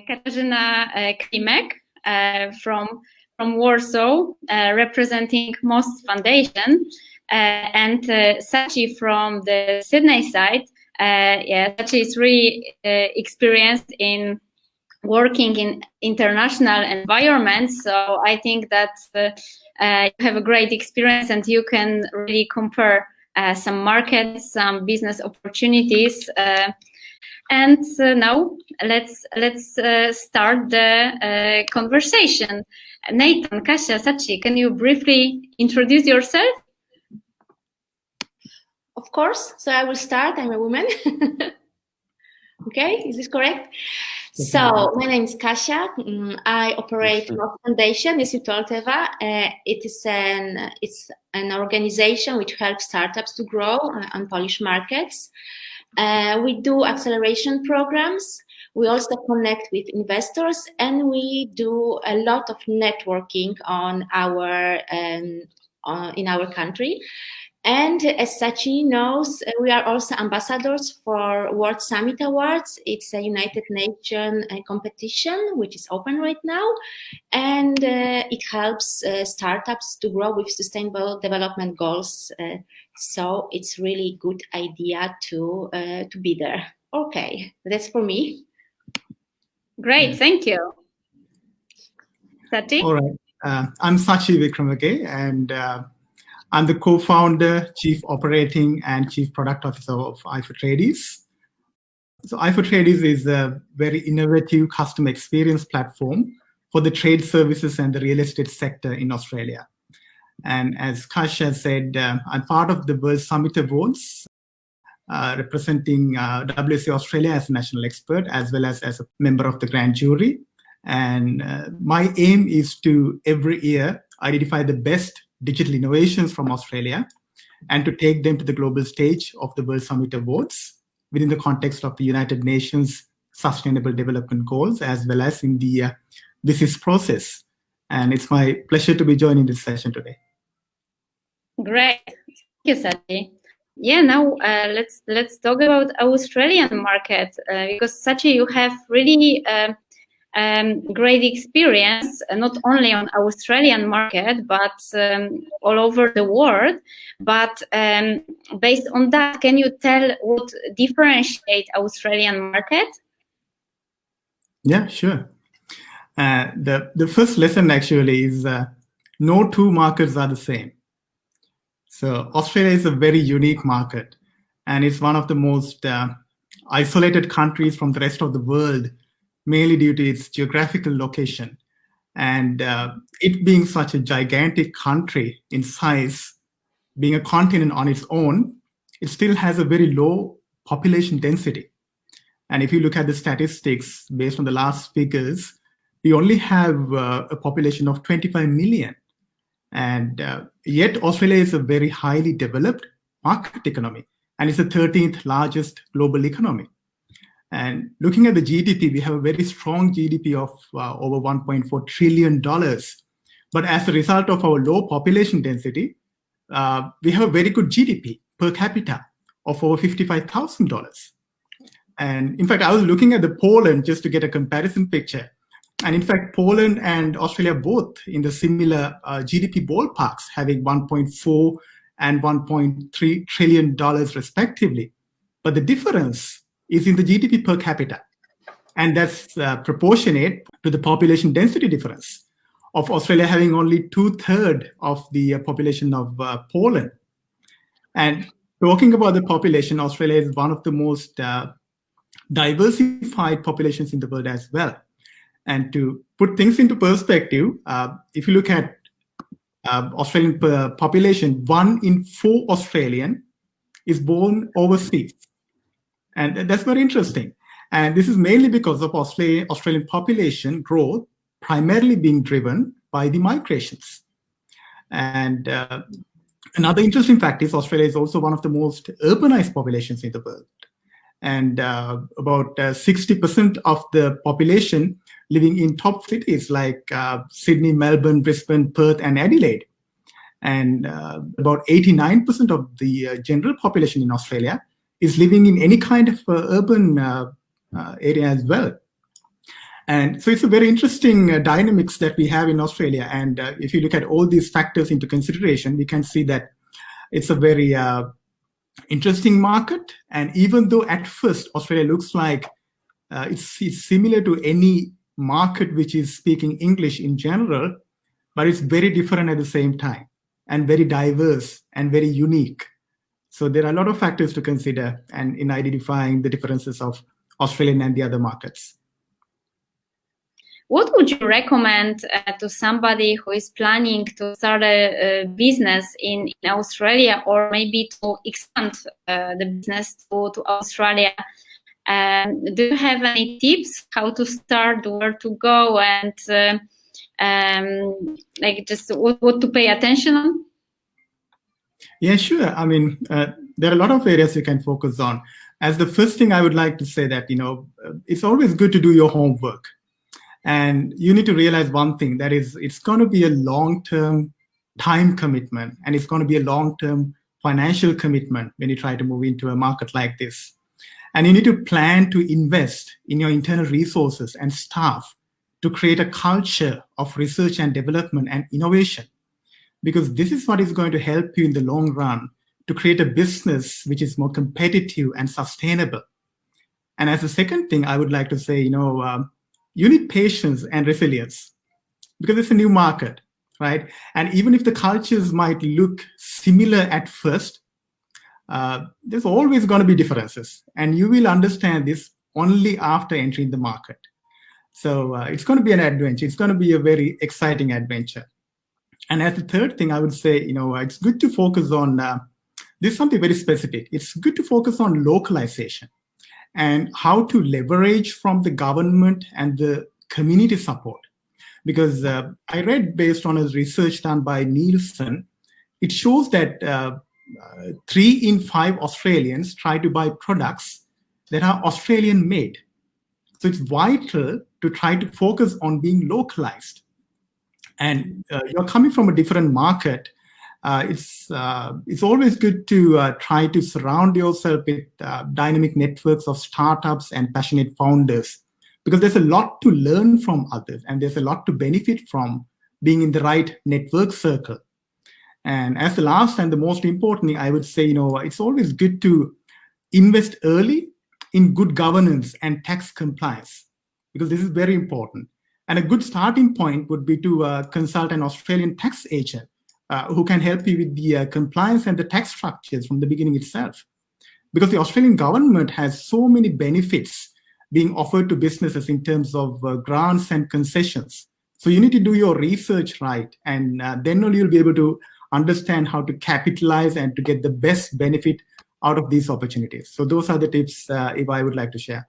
Katarzyna Klimek from Warsaw, representing MOST Foundation, and Sachi from the Sydney side. Sachi is really experienced in working in international environments, so I think that you have a great experience and you can really compare some markets, some business opportunities. And now let's start the conversation. Nathan, Kasia, Sachi, can you briefly introduce yourself? Of course. So I will start. I'm a woman. Okay, is this correct? So my name is Kasia. I operate MOST Foundation, as you told Eva. It's an organization which helps startups to grow on Polish markets. We do acceleration programs. We also connect with investors, and we do a lot of networking on in our country. And as Sachi knows, we are also ambassadors for World Summit Awards. It's a United Nations competition, which is open right now. And it helps startups to grow with sustainable development goals. So it's really good idea to be there. Okay, that's for me. Great, thank you. Sachi? All right, I'm Sachi Wickramage, and I'm the co-founder, chief operating and chief product officer of iForTrades. So iForTrades is a very innovative customer experience platform for the trade services and the real estate sector in Australia. And as Kasia said, I'm part of the World Summit Awards, representing WSA Australia as a national expert, as well as a member of the grand jury. And my aim is to, every year, identify the best digital innovations from Australia and to take them to the global stage of the World Summit Awards within the context of the United Nations Sustainable Development Goals, as well as in the WSIS process. And it's my pleasure to be joining this session today. Great, thank you, Sachi. Yeah, now let's talk about Australian market, because Sachi, you have really great experience, not only on Australian market, but all over the world. But based on that, can you tell what differentiates Australian market? Yeah, sure. The first lesson actually is no two markets are the same. So Australia is a very unique market, and it's one of the most isolated countries from the rest of the world, mainly due to its geographical location. And it being such a gigantic country in size, being a continent on its own, it still has a very low population density. And if you look at the statistics based on the last figures, we only have a population of 25 million. And yet Australia is a very highly developed market economy, and it's the 13th largest global economy. And looking at the GDP, we have a very strong GDP of over $1.4 trillion. But as a result of our low population density, we have a very good GDP per capita of over $55,000. And in fact, I was looking at the Poland just to get a comparison picture. And in fact, Poland and Australia both in the similar GDP ballparks, having $1.4 and $1.3 trillion respectively. But the difference is in the GDP per capita. And that's proportionate to the population density difference of Australia having only 2/3 of the population of Poland. And talking about the population, Australia is one of the most diversified populations in the world as well. And to put things into perspective, if you look at Australian population, 1 in 4 Australian is born overseas. And that's very interesting. And this is mainly because of Australian population growth primarily being driven by the migrations. And another interesting fact is Australia is also one of the most urbanized populations in the world. And about 60% of the population living in top cities like Sydney, Melbourne, Brisbane, Perth, and Adelaide. And about 89% of the general population in Australia is living in any kind of urban area as well. And so it's a very interesting dynamics that we have in Australia. And if you look at all these factors into consideration, we can see that it's a very interesting market. And even though at first Australia looks like it's similar to any market which is speaking English in general, but it's very different at the same time, and very diverse and very unique. So there are a lot of factors to consider and in identifying the differences of Australian and the other markets. What would you recommend to somebody who is planning to start a business in Australia, or maybe to expand the business to Australia? Do you have any tips how to start, where to go, and like just what to pay attention on? Yeah, sure. I mean, there are a lot of areas you can focus on. As the first thing I would like to say that, it's always good to do your homework. And you need to realize one thing, that is, it's going to be a long-term time commitment, and it's going to be a long-term financial commitment when you try to move into a market like this. And you need to plan to invest in your internal resources and staff to create a culture of research and development and innovation, because this is what is going to help you in the long run to create a business which is more competitive and sustainable. And as a second thing, I would like to say, you need patience and resilience, because it's a new market, right? And even if the cultures might look similar at first, there's always going to be differences, and you will understand this only after entering the market. So it's going to be an adventure. It's going to be a very exciting adventure. And as the third thing, I would say, it's good to focus on, this is something very specific. It's good to focus on localization and how to leverage from the government and the community support. Because I read, based on a research done by Nielsen, it shows that 3 in 5 Australians try to buy products that are Australian made. So it's vital to try to focus on being localized. And you're coming from a different market. It's always good to try to surround yourself with dynamic networks of startups and passionate founders, because there's a lot to learn from others, and there's a lot to benefit from being in the right network circle. And as the last and the most important thing, I would say, it's always good to invest early in good governance and tax compliance, because this is very important. And a good starting point would be to consult an Australian tax agent who can help you with the compliance and the tax structures from the beginning itself. Because the Australian government has so many benefits being offered to businesses in terms of grants and concessions. So you need to do your research right, and then only you'll be able to understand how to capitalize and to get the best benefit out of these opportunities. So those are the tips if I would like to share.